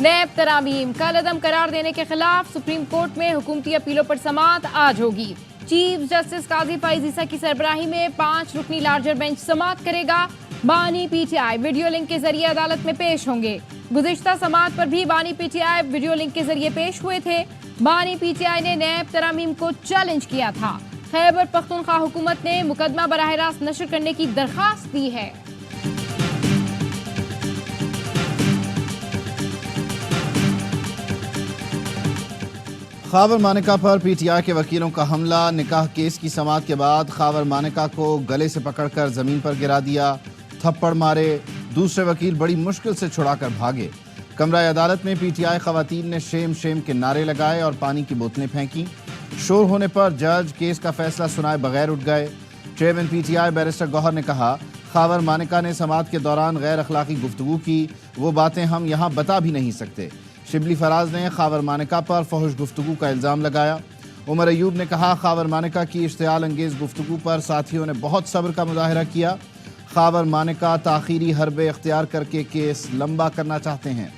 नेब तरामीम कल अदम करार देने के खिलाफ सुप्रीम कोर्ट में हुकूमती अपीलों पर समाअत आज होगी। चीफ जस्टिस काजी फैज ईसा की सरबराही में 5 रुकनी लार्जर बेंच समाअत करेगा। बानी पीटीआई वीडियो लिंक के जरिए अदालत में पेश होंगे। गुज़िश्ता समाअत पर भी बानी पीटीआई वीडियो लिंक के जरिए पेश हुए थे। बानी पीटीआई ने नेब तरामीम को चैलेंज किया था। खैबर पख्तूनख्वा हुकूमत ने मुकदमा बराह रास्त नशर करने की दरख्वास्त दी है। खावर मानिका पर पीटीआई के वकीलों का हमला। निकाह केस की समाअत के बाद खावर मानिका को गले से पकड़कर जमीन पर गिरा दिया, थप्पड़ मारे। दूसरे वकील बड़ी मुश्किल से छुड़ाकर भागे। कमरा अदालत में पीटीआई खवातीन ने शेम शेम के नारे लगाए और पानी की बोतलें फेंकी। शोर होने पर जज केस का फैसला सुनाए बगैर उठ गए। चेयरमैन पीटीआई बैरिस्टर गौहर ने कहा, खावर मानिका ने समाअत के दौरान गैर अखलाकी गुफ्तगू की, वो बातें हम यहाँ बता भी नहीं सकते। शिबली फराज ने खावर मानिका पर फहुश गुफ्तगू का इल्ज़ाम लगाया। उमर अयूब ने कहा, खावर मानिका की इश्तियाल अंगेज़ गुफ्तगू पर साथियों ने बहुत सब्र का मुजाहिरा किया। खावर मानिका ताख़ीरी हरबे इख्तियार करके केस लंबा करना चाहते हैं।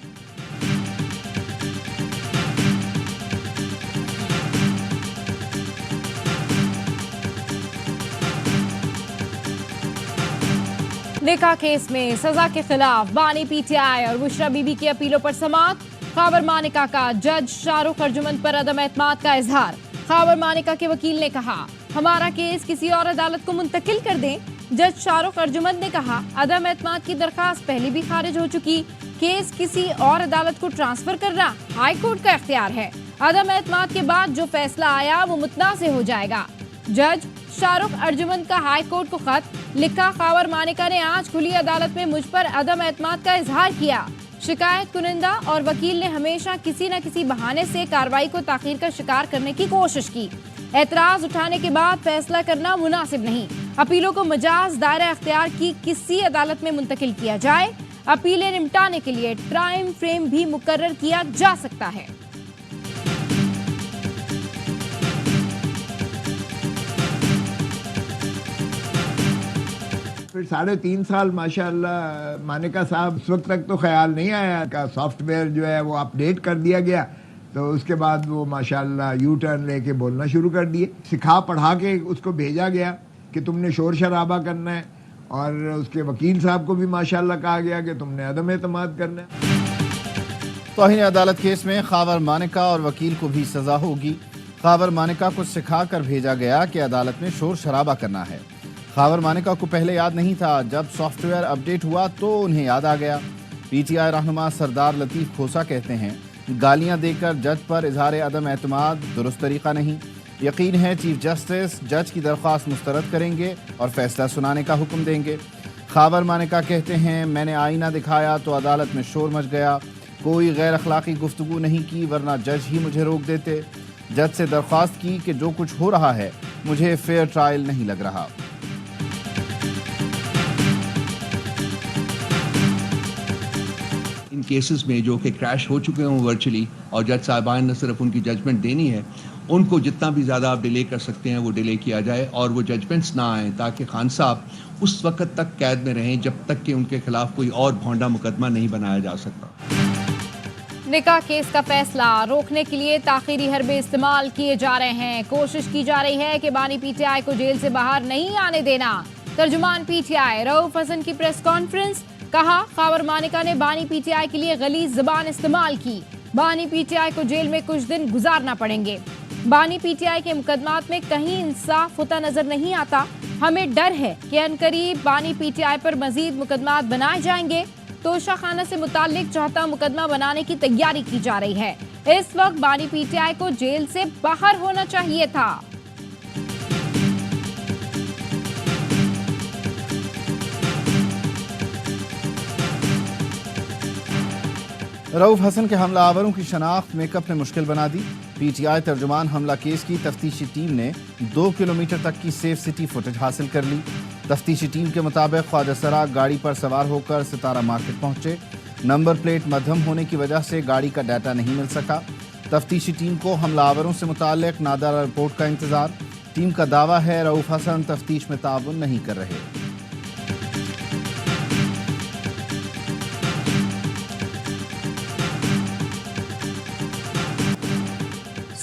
निकाह केस में सजा के खिलाफ बानी पीटीआई और बुशरा बीबी की अपीलों पर समाअत। खावर मानिका का जज शाहरुख अर्जुमंद पर अदम एतमाद का इजहार। खावर मानिका के वकील ने कहा, हमारा केस किसी और अदालत को मुंतकिल कर दें। जज शाहरुख अर्जुमंद ने कहा, अदम एतमाद की दरखास्त पहले भी खारिज हो चुकी, केस किसी और अदालत को ट्रांसफर करना हाई कोर्ट का इख्तियार है। अदम एतमाद के बाद जो फैसला आया वो मुतना से हो जाएगा। जज शाहरुख अर्जुमंद का हाई कोर्ट को खत लिखा। खावर मानिका ने आज खुली अदालत में मुझ पर अदम एतमाद का इजहार किया। शिकायत कुनिंदा और वकील ने हमेशा किसी न किसी बहाने से कार्रवाई को ताखीर का शिकार करने की कोशिश की। एतराज उठाने के बाद फैसला करना मुनासिब नहीं। अपीलों को मजाज दायरा अख्तियार की किसी अदालत में मुंतकिल किया जाए। अपीलें निपटाने के लिए टाइम फ्रेम भी मुकर्रर किया जा सकता है। फिर 3.5 साल माशाल्लाह मानिका साहब उस वक्त तक तो ख्याल नहीं आया का सॉफ्टवेयर जो है वो अपडेट कर दिया गया, तो उसके बाद वो माशाल्लाह यू टर्न लेके बोलना शुरू कर दिए। सिखा पढ़ा के उसको भेजा गया कि तुमने शोर शराबा करना है, और उसके वकील साहब को भी माशाल्लाह कहा गया कि तुमने अदम एतमाद करना है। तौहीन अदालत केस में खावर मानिका और वकील को भी सजा होगी। खावर मानिका को सिखा कर भेजा गया कि अदालत में शोर शराबा करना है। खावर मानिका को पहले याद नहीं था, जब सॉफ्टवेयर अपडेट हुआ तो उन्हें याद आ गया। पीटीआई रहनुमा सरदार लतीफ़ खोसा कहते हैं, गालियां देकर जज पर इजहार अदम एतमाद दुरुस्त तरीका नहीं। यकीन है चीफ जस्टिस जज की दरख्वास्त मुस्तरद करेंगे और फैसला सुनाने का हुक्म देंगे। खावर मानिका कहते हैं, मैंने आईना दिखाया तो अदालत में शोर मच गया, कोई गैर अखलाकी गुफ्तगू नहीं की वरना जज ही मुझे रोक देते। जज से दरख्वास्त की कि जो कुछ हो रहा है मुझे फेयर ट्रायल नहीं लग रहा। इन केसेस में जो कि क्रैश हो चुके हों वर्चुअली, और जज साहिबान ने सिर्फ उनकी जजमेंट देनी है, उनको जितना भी ज़्यादा आप डिले कर सकते हैं वो डिले किया जाए और वो जजमेंट्स ना आएँ, ताकि खान साहब उस वक्त तक कैद में रहें जब तक कि उनके खिलाफ कोई और भोंडा मुकदमा नहीं बनाया जा सकता। निकाह केस का फैसला रोकने के लिए ताखीरी हरबे इस्तेमाल किए जा रहे हैं। कोशिश की जा रही है कि बानी पीटीआई को जेल से बाहर नहीं आने देना। तर्जुमान पीटीआई रऊफ हसन की प्रेस कॉन्फ्रेंस, कहा, खावर मानिका ने बानी पीटीआई के लिए गलीज ज़बान इस्तेमाल की। बानी पीटीआई को जेल में कुछ दिन गुजारना पड़ेंगे। बानी पीटीआई के मुकदमात में कहीं इंसाफ होता नजर नहीं आता। हमें डर है कि अनकरीब बानी पीटीआई पर मजीद मुकदमात बनाए जाएंगे। तोशा खाना से मुताल्लिक चौथा मुकदमा बनाने की तैयारी की जा रही है। इस वक्त बानी पीटीआई को जेल से बाहर होना चाहिए था। रऊफ हसन के हमला आवरों की शनाख्त मेकअप ने मुश्किल बना दी। पीटीआई तर्जुमान हमला केस की तफ्तीशी टीम ने 2 किलोमीटर तक की सेफ सिटी फुटेज हासिल कर ली। तफ्तीशी टीम के मुताबिक ख्वाजा सरा गाड़ी पर सवार होकर सितारा मार्केट पहुंचे। नंबर प्लेट मध्यम होने की वजह से गाड़ी का डाटा नहीं मिल सका। तफ्तीशी टीम को हमलावरों से मुताल्लिक नादारा रिपोर्ट का इंतजार। टीम का दावा है रऊफ हसन तफ्तीश में ताउन नहीं कर रहे।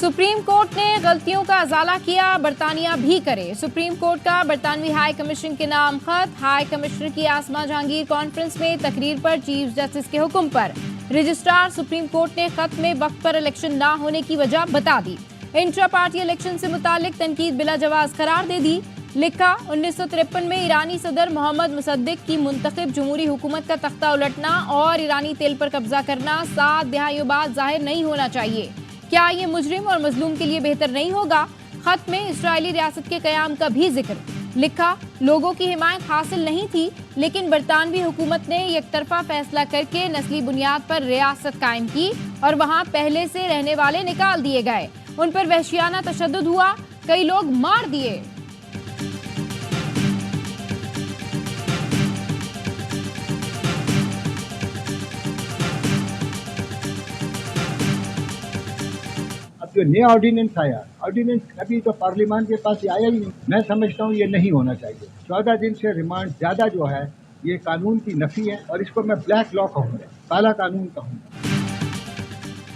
सुप्रीम कोर्ट ने गलतियों का अजाला किया, बरतानिया भी करे। सुप्रीम कोर्ट का बरतानवी हाई कमीशन के नाम खत। हाई कमिश्नर की आसमा जहांगीर कॉन्फ्रेंस में तकरीर पर चीफ जस्टिस के हुक्म पर रजिस्ट्रार सुप्रीम कोर्ट ने खत में वक्त पर इलेक्शन ना होने की वजह बता दी। इंट्रा पार्टी इलेक्शन से मुतालिक तनकीद बिला जवाज करार दे दी। लिखा, 1953 में ईरानी सदर मोहम्मद मुसद्दिक की मुंतखब जमहूरी हुकूमत का तख्ता उलटना और ईरानी तेल पर कब्जा करना 7 दहाइयों बाद जाहिर नहीं होना चाहिए। क्या ये मुजरिम और मजलूम के लिए बेहतर नहीं होगा? खत में इस्राएली रियासत के कयाम का भी जिक्र। लिखा, लोगों की हिमायत हासिल नहीं थी, लेकिन बरतानवी हुकूमत ने एकतरफा फैसला करके नस्ली बुनियाद पर रियासत कायम की और वहाँ पहले से रहने वाले निकाल दिए गए। उन पर वहशियाना तशद्दुद हुआ, कई लोग मार दिए। जो नया ऑर्डिनेंस आया, ऑर्डिनेंस कभी तो पार्लियामेंट के पास आया ही नहीं। मैं समझता हूँ ये नहीं होना चाहिए। 14 दिन से रिमांड ज्यादा जो है ये कानून की नफी है और इसको मैं ब्लैक लॉ कहूँगा, काला कानून कहूँगा।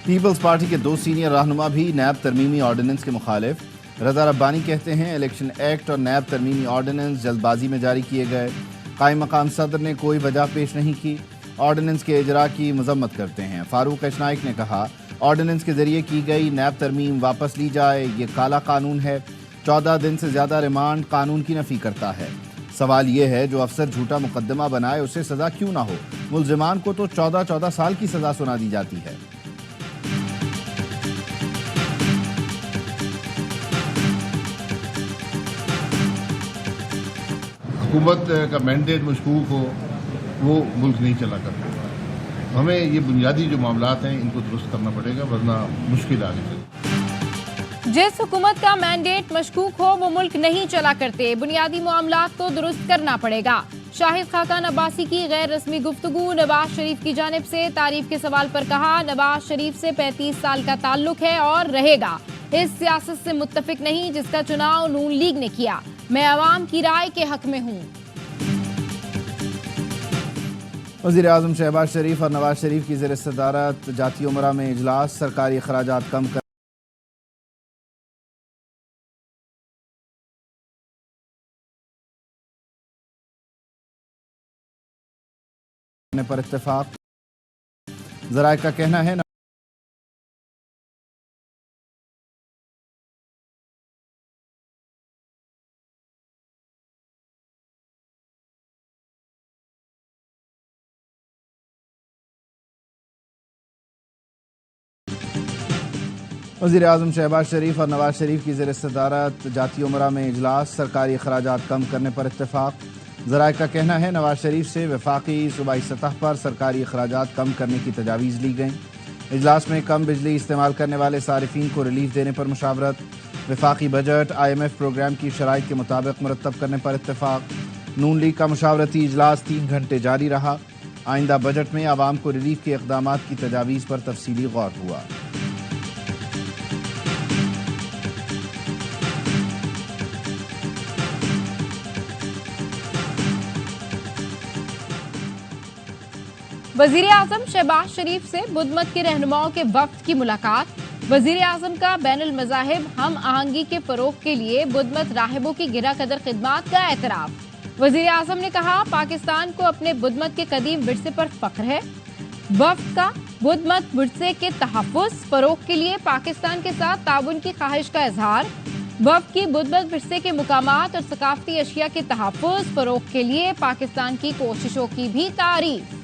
पीपल्स पार्टी के 2 सीनियर रहनुमा भी नैब तरमीमी ऑर्डिनेंस के मुखालिफ। रजा रब्बानी कहते हैं इलेक्शन एक्ट और नैब तरमीमी ऑर्डिनेंस जल्दबाजी में जारी किए गए। कायम मकाम सदर ने कोई वजह पेश नहीं की। ऑर्डिनेंस के इजरा की मजम्मत करते हैं। फारूक अशनाइक ने कहा, ऑर्डिनेंस के जरिए की गई नैब तरमीम वापस ली जाए, ये काला कानून है। 14 दिन से ज़्यादा रिमांड कानून की नफ़ी करता है। सवाल ये है, जो अफसर झूठा मुकदमा बनाए उसे सज़ा क्यों ना हो? मुलजिमान को तो 14-14 साल की सज़ा सुना दी जाती है। हुकूमत का मैंडेट मशकूक हो, वो मुल्क नहीं चला करता। हमें ये बुनियादी जो मामलात हैं इनको दुरुस्त करना पड़ेगा, वरना मुश्किल आगे चलेगी। जिस हुकूमत का मैंडेट मशकूक हो वो मुल्क नहीं चला करते। बुनियादी मामलात को दुरुस्त करना पड़ेगा। शाहिद खाकान अब्बासी की गैर रस्मी गुफ्तगू। नवाज शरीफ की जानिब से तारीफ के सवाल पर कहा, नवाज शरीफ से 35 साल का ताल्लुक है और रहेगा। इस सियासत से मुत्तफिक नहीं जिसका चुनाव नून लीग ने किया। मैं अवाम की राय के हक में हूँ। वज़ीर आज़म शहबाज शरीफ और नवाज शरीफ की ज़ेर सदारत जाती उमरा में इजलास। सरकारी अखराजात कम करने पर इत्तेफाक। ज़राए का कहना है वज़ीर आज़म शहबाज शरीफ और नवाज शरीफ की ज़ेर सदारत जाती उमरा में इजलास। सरकारी अखराजात कम करने पर इत्तेफाक। ज़राए का कहना है नवाज शरीफ से वफाकी सूबाई सतह पर सरकारी अखराजात कम करने की तजावीज़ ली गई। इजलास में कम बिजली इस्तेमाल करने वाले सारिफीन को रिलीफ देने पर मुशावरत। वफाकी बजट IMF प्रोग्राम की शराइत के मुताबिक मुरतब करने पर इत्तेफाक। नून लीग का मुशावरती इजलास 3 घंटे जारी रहा। आइंदा बजट में आवाम को रिलीफ के इक़दामात की तजावीज़ पर तफसीली गौर हुआ। वजीर आजम शहबाज शरीफ से बुधमत के रहनुमाओं के वफ्द की मुलाकात। वजीर आजम का बैनुल मज़ाहिब हम आहंगी के फरोग के लिए बुधमत राहिबों की गिरा कदर खिदमात का एतराफ़। वजीर आजम ने कहा, पाकिस्तान को अपने बुधमत के कदीम विरसे पर फख्र है। वफ्द का बुधमत विरसे के तहफ़्फ़ुज़ फरोग के लिए पाकिस्तान के साथ ताउन की ख्वाहिश का इजहार। वफ्द की बुधमत विरसे के मुकामात और सकाफती अशिया के तहफ़्फ़ुज़ फरोग के लिए पाकिस्तान की कोशिशों की भी तारीफ।